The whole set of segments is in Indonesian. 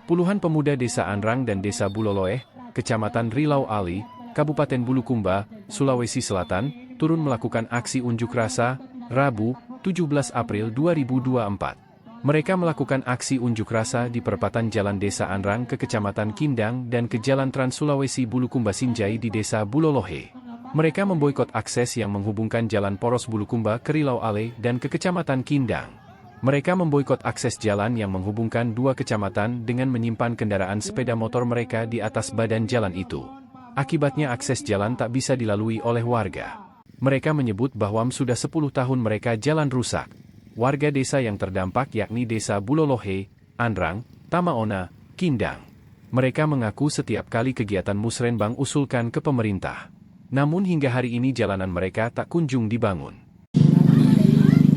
Puluhan pemuda Desa Anrang dan Desa Buloloeh, Kecamatan Rilau Ali, Kabupaten Bulukumba, Sulawesi Selatan, turun melakukan aksi unjuk rasa, Rabu, 17 April 2024. Mereka melakukan aksi unjuk rasa di perempatan Jalan Desa Anrang ke Kecamatan Kindang dan ke Jalan Trans Sulawesi Bulukumba Sinjai di Desa Bulolohe. Mereka memboikot akses yang menghubungkan Jalan Poros Bulukumba ke Rilau Ale dan ke Kecamatan Kindang. Mereka memboikot akses jalan yang menghubungkan dua kecamatan dengan menyimpan kendaraan sepeda motor mereka di atas badan jalan itu. Akibatnya akses jalan tak bisa dilalui oleh warga. Mereka menyebut bahwa sudah 10 tahun mereka jalan rusak. Warga desa yang terdampak yakni Desa Bulolohe, Anrang, Tamaona, Kindang. Mereka mengaku setiap kali kegiatan musrenbang usulkan ke pemerintah. Namun hingga hari ini jalanan mereka tak kunjung dibangun.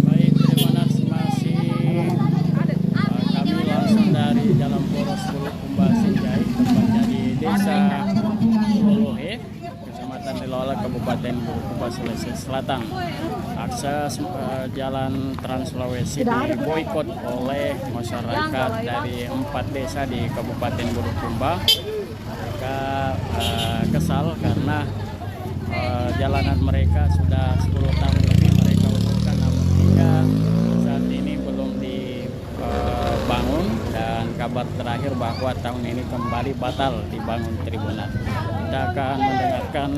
Baik, terima kasih. Kami langsung dari Jalan Poros Bulukumba Sinjai, tepatnya di Desa Bulolohe, Kecamatan Rilau, Kabupaten Bulukumba, Sulawesi Selatan. Akses jalan Trans Sulawesi diboikot oleh masyarakat dari 4 desa di Kabupaten Bulukumba. Mereka kesal karena jalanan mereka sudah 10 tahun lebih mereka usulkan, namun hingga saat ini belum dibangun, dan kabar terakhir bahwa tahun ini kembali batal dibangun tribunal. Kita akan mendengarkan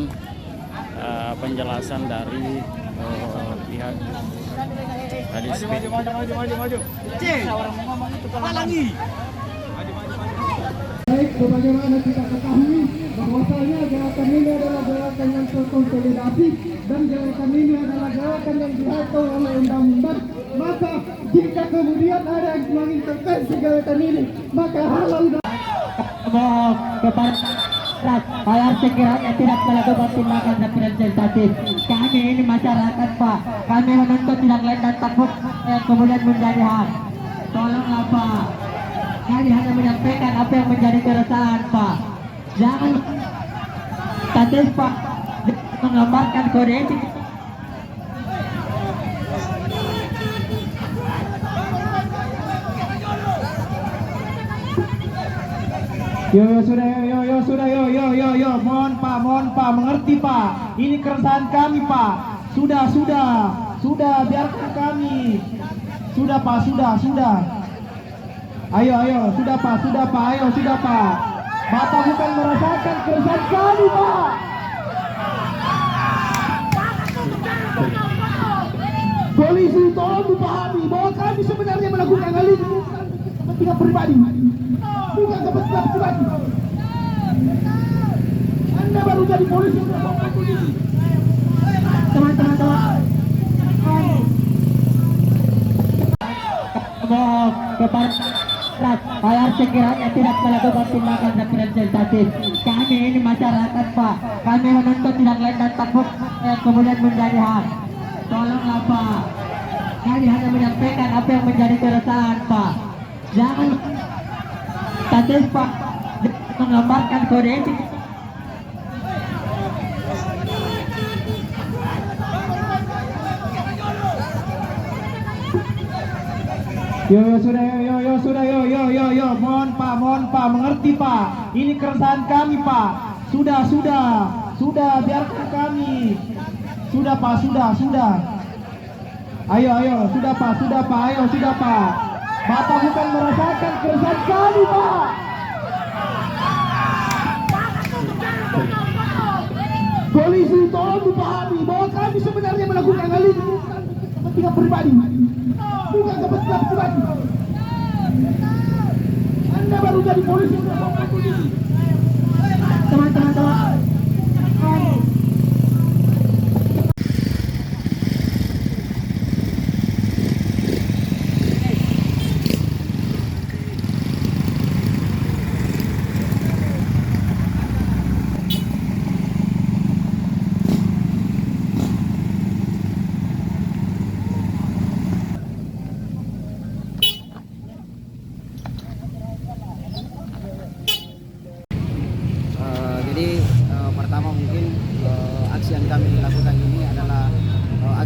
penjelasan dari pihak tadi Baik, sebagaimana kita ketahui bahwasanya gerakan ini adalah gerakan yang terkonsolidasi dan gerakan ini adalah gerakan yang diatur oleh undang-undang. Maka jika kemudian ada yang mengintervensi gerakan ini, maka halal kepada saya sekiranya tidak melakukan tindakan representatif. Kami ini masyarakat, Pak. Kami menuntut tidak lain dan takut yang kemudian menjadi hak. Tolonglah, Pak. Kami hanya menyampaikan apa yang menjadi keresahan, Pak. Jangan statis, Pak, menggambarkan kode etik. Yo sudah, mohon Pak, mengerti Pak. Ini keresahan kami Pak. Sudah, biarkan kami. Sudah Pak. Ayo, sudah Pak. Bapak bukan merasakan keresahan kami Pak. Polisi tolong dipahami bahwa kami sebenarnya melakukan hal ini bukan kepentingan pribadi. Bukan kepentingan pribadi. Anda baru jadi polisi, teman-teman. Kepada saya sekiranya tidak melakukan tindakan representatif. Kami ini masyarakat, Pak. Kami menuntut tidak lain dan takut yang kemudian menjadi hak. Tolonglah, Pak. Kami hanya menyampaikan apa yang menjadi keresahan, Pak. Jangan statis, Pak, menggambarkan kode etik. Yo sudah, mohon Pak, mengerti Pak. Ini keresahan kami Pak. Sudah, biarkan kami. Sudah Pak. Ayo, sudah Pak. Bapak bukan merasakan keresahan kami Pak. Polisi tolong dipahami bahwa kami sebenarnya melakukan hal ini bukan kepentingan pribadi. Bukan kepentingan pribadi. Anda baru jadi polisi, teman-teman.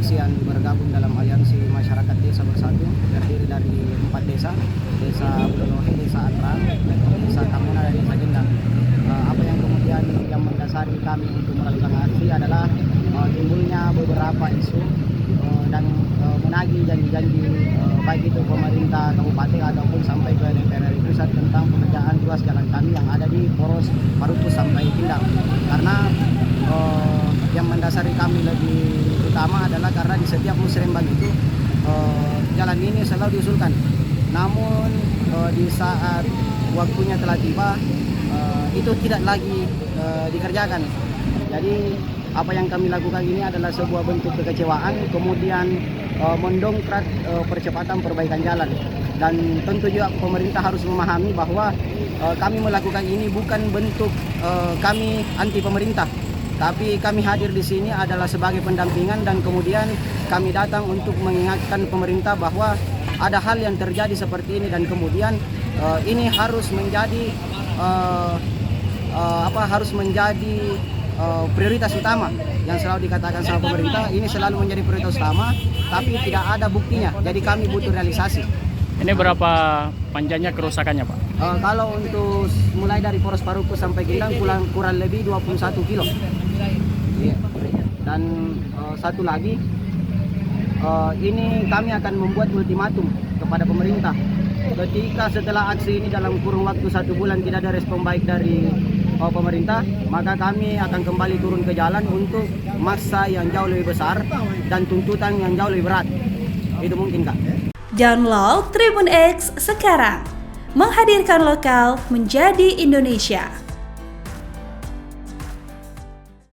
aksi yang bergabung dalam aliansi masyarakat desa bersatu terdiri dari 4 desa, Desa Bulolohe, Desa Anrang, Desa Tamuna, dan Desa Gendang. Apa yang kemudian yang mendasari kami untuk melakukan aksi adalah timbulnya beberapa isu dan menagih janji-janji baik itu pemerintah kabupaten ataupun sampai ke DPR RI pusat tentang pekerjaan ruas jalan kami yang ada di Poros Parupus sampai Kindang. Karena yang mendasari kami lebih utama adalah karena di setiap musrembang itu jalan ini selalu diusulkan. Namun di saat waktunya telah tiba itu tidak lagi dikerjakan. Jadi apa yang kami lakukan ini adalah sebuah bentuk kekecewaan, kemudian mendongkrak percepatan perbaikan jalan. Dan tentu juga pemerintah harus memahami bahwa kami melakukan ini bukan bentuk kami anti pemerintah, tapi kami hadir di sini adalah sebagai pendampingan dan kemudian kami datang untuk mengingatkan pemerintah bahwa ada hal yang terjadi seperti ini dan kemudian ini harus menjadi prioritas utama yang selalu dikatakan sama pemerintah. Ini selalu menjadi prioritas utama, tapi tidak ada buktinya. Jadi kami butuh realisasi. Ini berapa panjangnya kerusakannya, Pak? Kalau untuk mulai dari Poros Parupus sampai Gendang kurang lebih 21 kilo. Dan satu lagi, ini kami akan membuat ultimatum kepada pemerintah. Ketika setelah aksi ini dalam kurun waktu 1 bulan tidak ada respon baik dari pemerintah, maka kami akan kembali turun ke jalan untuk massa yang jauh lebih besar dan tuntutan yang jauh lebih berat. Itu mungkin, Kak. Download Tribun X sekarang, menghadirkan lokal menjadi Indonesia.